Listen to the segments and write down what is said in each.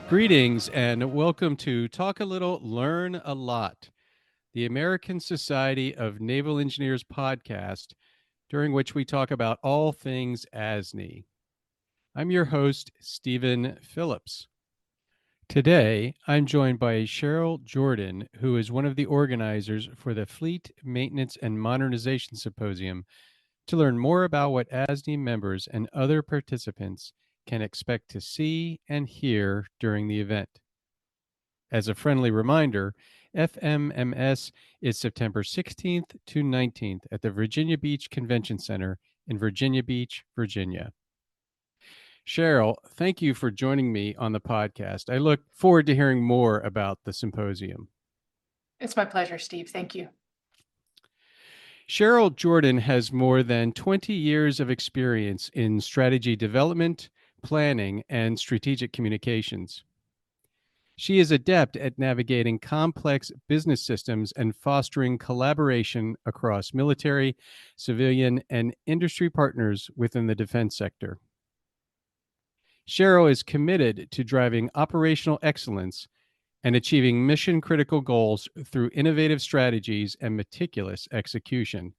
Greetings and welcome to Talk a Little, Learn a Lot, the American Society of Naval Engineers podcast, during which we talk about all things ASNE. I'm your host, Stephen Phillips. Today, I'm joined by Cheryl Jordan, who is one of the organizers for the Fleet Maintenance and Modernization Symposium, to learn more about what ASNE members and other participants can expect to see and hear during the event. As a friendly reminder, FMMS is September 16th to 19th at the Virginia Beach Convention Center in Virginia Beach, Virginia. Cheryl, thank you for joining me on the podcast. I look forward to hearing more about the symposium. It's my pleasure, Steve. Thank you. Cheryl Jordan has more than 20 years of experience in strategy development, planning, and strategic communications. She is adept at navigating complex business systems and fostering collaboration across military, civilian, and industry partners within the defense sector. Cheryl is committed to driving operational excellence and achieving mission-critical goals through innovative strategies and meticulous execution.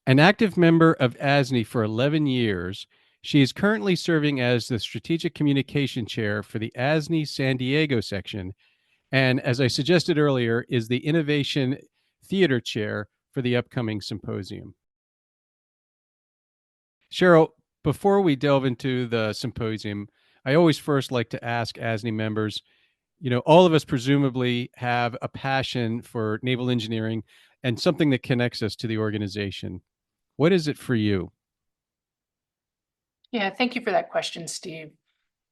An active member of ASNE for 11 years, she is currently serving as the Strategic Communication Chair for the ASNE San Diego section, and as I suggested earlier, is the Innovation Theater Chair for the upcoming symposium. Cheryl, before we delve into the symposium, I always first like to ask ASNE members, all of us presumably have a passion for naval engineering and something that connects us to the organization. What is it for you? Yeah, thank you for that question, Steve.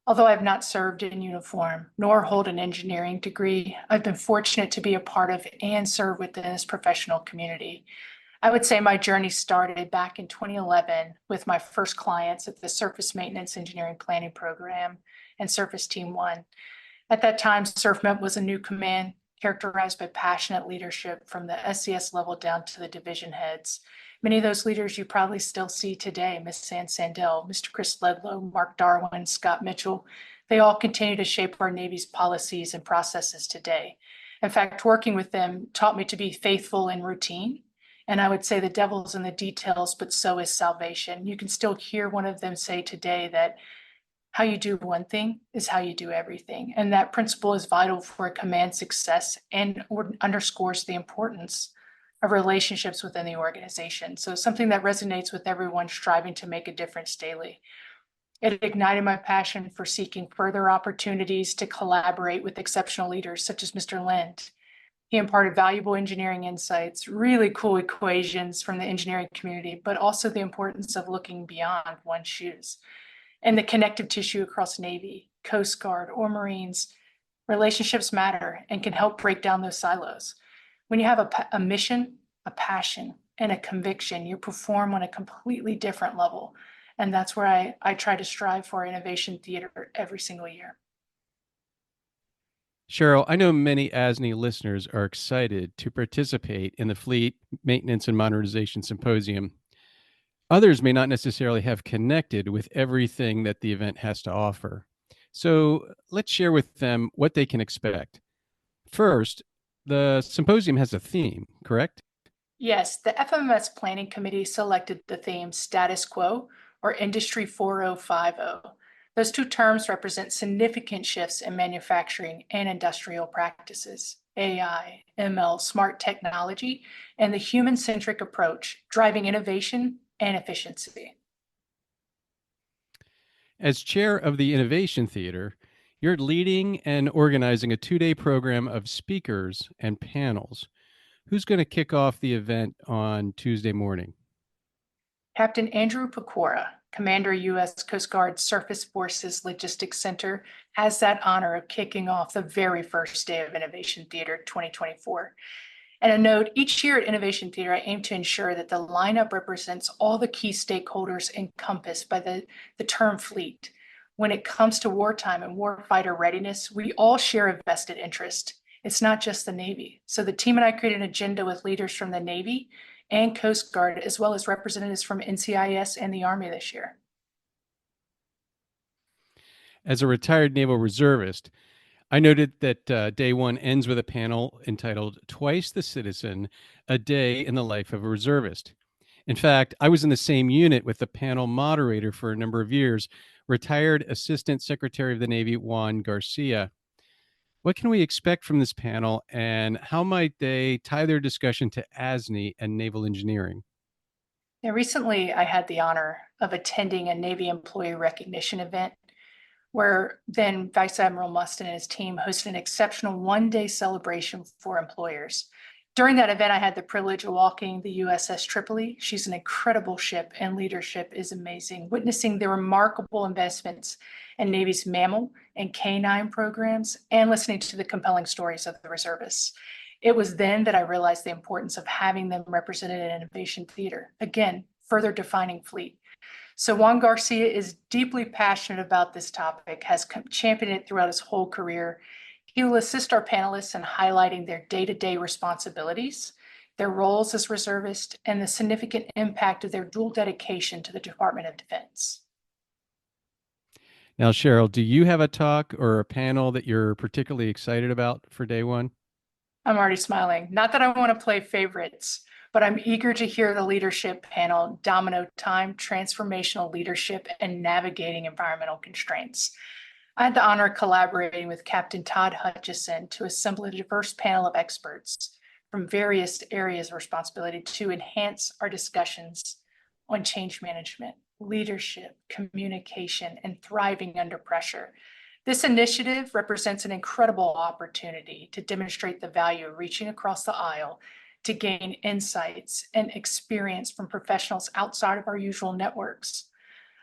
Although I've not served in uniform nor hold an engineering degree, I've been fortunate to be a part of and serve within this professional community. I would say my journey started back in 2011 with my first clients at the Surface Maintenance Engineering Planning Program and Surface Team 1. At that time, SurfMet was a new command characterized by passionate leadership from the SCS level down to the division heads. Many of those leaders you probably still see today, Ms. Ann Sandell, Mr. Chris Ledlow, Mark Darwin, Scott Mitchell, they all continue to shape our Navy's policies and processes today. In fact, working with them taught me to be faithful in routine. And I would say the devil's in the details, but so is salvation. You can still hear one of them say today that how you do one thing is how you do everything. And that principle is vital for a command success and underscores the importance of relationships within the organization. So something that resonates with everyone striving to make a difference daily. It ignited my passion for seeking further opportunities to collaborate with exceptional leaders such as Mr. Lind. He imparted valuable engineering insights, really cool equations from the engineering community, but also the importance of looking beyond one's shoes and the connective tissue across Navy, Coast Guard, or Marines. Relationships matter and can help break down those silos. When you have a mission, a passion, and a conviction, you perform on a completely different level. And that's where I try to strive for innovation theater every single year. Cheryl, I know many ASNE listeners are excited to participate in the Fleet Maintenance and Modernization Symposium. Others may not necessarily have connected with everything that the event has to offer. So let's share with them what they can expect. First, the symposium has a theme, correct? Yes, the FMMS Planning Committee selected the theme Status Quo or Industry 4050. Those two terms represent significant shifts in manufacturing and industrial practices, AI, ML, smart technology, and the human-centric approach, driving innovation and efficiency. As chair of the Innovation Theater, you're leading and organizing a 2-day program of speakers and panels. Who's going to kick off the event on Tuesday morning? Captain Andrew Pecora, Commander U.S. Coast Guard Surface Forces Logistics Center, has that honor of kicking off the very first day of Innovation Theater 2024. And a note, each year at Innovation Theater, I aim to ensure that the lineup represents all the key stakeholders encompassed by the term fleet. When it comes to wartime and warfighter readiness, we all share a vested interest. It's not just the Navy. So the team and I created an agenda with leaders from the Navy and Coast Guard, as well as representatives from NCIS and the Army this year. As a retired naval reservist, I noted that day one ends with a panel entitled Twice the Citizen, a Day in the Life of a Reservist. In fact, I was in the same unit with the panel moderator for a number of years, retired Assistant Secretary of the Navy Juan Garcia. What can we expect from this panel, and how might they tie their discussion to ASNE and naval engineering? Now, recently, I had the honor of attending a Navy employee recognition event where then Vice Admiral Mustin and his team hosted an exceptional one-day celebration for employers. During that event, I had the privilege of walking the USS Tripoli. She's an incredible ship, and leadership is amazing. Witnessing the remarkable investments in Navy's mammal and canine programs, and listening to the compelling stories of the reservists. It was then that I realized the importance of having them represented in Innovation Theater. Again, further defining fleet. So Juan Garcia is deeply passionate about this topic, has championed it throughout his whole career. He will assist our panelists in highlighting their day-to-day responsibilities, their roles as reservists, and the significant impact of their dual dedication to the Department of Defense. Now, Cheryl, do you have a talk or a panel that you're particularly excited about for day one? I'm already smiling. Not that I want to play favorites, but I'm eager to hear the leadership panel, Domino Time, Transformational Leadership and Navigating Environmental Constraints. I had the honor of collaborating with Captain Todd Hutchison to assemble a diverse panel of experts from various areas of responsibility to enhance our discussions on change management, leadership, communication, and thriving under pressure. This initiative represents an incredible opportunity to demonstrate the value of reaching across the aisle to gain insights and experience from professionals outside of our usual networks.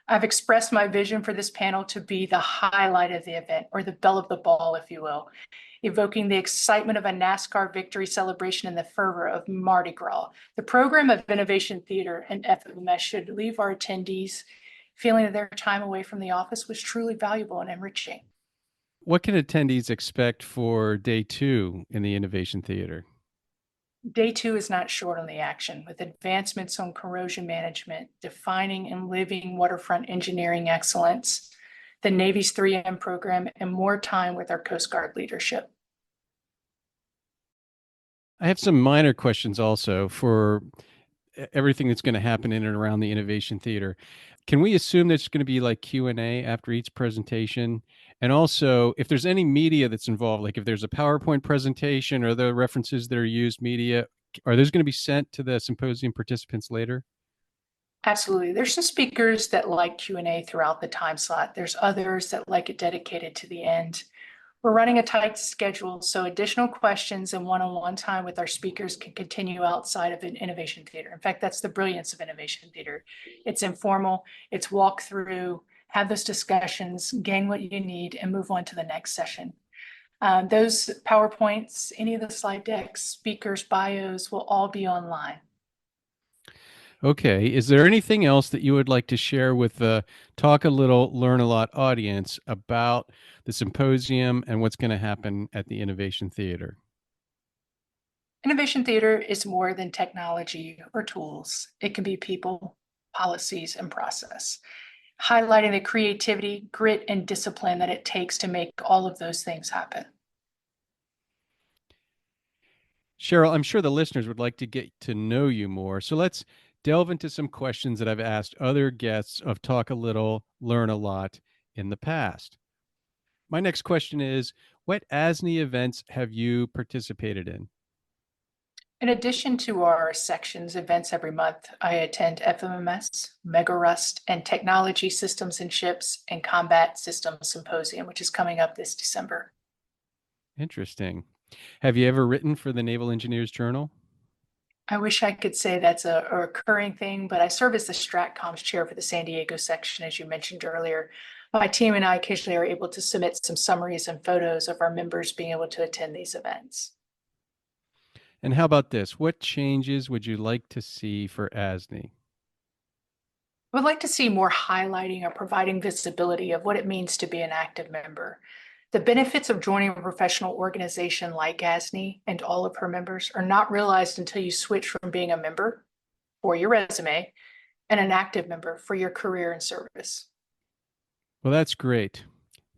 I've expressed my vision for this panel to be the highlight of the event, or the belle of the ball, if you will, evoking the excitement of a NASCAR victory celebration and the fervor of Mardi Gras. The program of Innovation Theater and FMMS should leave our attendees feeling that their time away from the office was truly valuable and enriching. What can attendees expect for day two in the Innovation Theater? Day two is not short on the action, with advancements on corrosion management, defining and living waterfront engineering excellence, the Navy's 3M program, and more time with our Coast Guard leadership. I have some minor questions also for everything that's going to happen in and around the Innovation Theater. Can we assume there's going to be like Q&A after each presentation? And also, if there's any media that's involved, like if there's a PowerPoint presentation or the references that are used media, are those going to be sent to the symposium participants later? Absolutely. There's some speakers that like Q&A throughout the time slot. There's others that like it dedicated to the end. We're running a tight schedule, so additional questions and one-on-one time with our speakers can continue outside of an Innovation Theater. In fact, that's the brilliance of Innovation Theater. It's informal, it's walk through, have those discussions, gain what you need, and move on to the next session. Those PowerPoints, any of the slide decks, speakers' bios will all be online. Okay. Is there anything else that you would like to share with the Talk a Little, Learn a Lot audience about the symposium and what's going to happen at the Innovation Theater? Innovation Theater is more than technology or tools. It can be people, policies, and process, highlighting the creativity, grit, and discipline that it takes to make all of those things happen. Cheryl, I'm sure the listeners would like to get to know you more. So let's delve into some questions that I've asked other guests of Talk a Little, Learn a Lot in the past. My next question is, what ASNE events have you participated in? In addition to our sections events every month, I attend FMMS, Mega Rust, and Technology Systems and Ships and Combat Systems Symposium, which is coming up this December. Interesting. Have you ever written for the Naval Engineers Journal? I wish I could say that's a recurring thing, but I serve as the StratComs chair for the San Diego section, as you mentioned earlier. My team and I occasionally are able to submit some summaries and photos of our members being able to attend these events. And how about this? What changes would you like to see for ASNE? I would like to see more highlighting or providing visibility of what it means to be an active member. The benefits of joining a professional organization like ASNE and all of her members are not realized until you switch from being a member for your resume and an active member for your career and service. Well, that's great.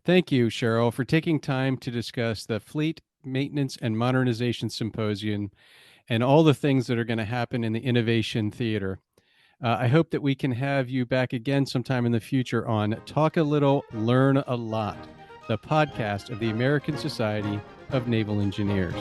Thank you, Cheryl, for taking time to discuss the Fleet Maintenance and Modernization Symposium and all the things that are going to happen in the Innovation Theater. I hope that we can have you back again sometime in the future on Talk a Little, Learn a Lot, the podcast of the American Society of Naval Engineers.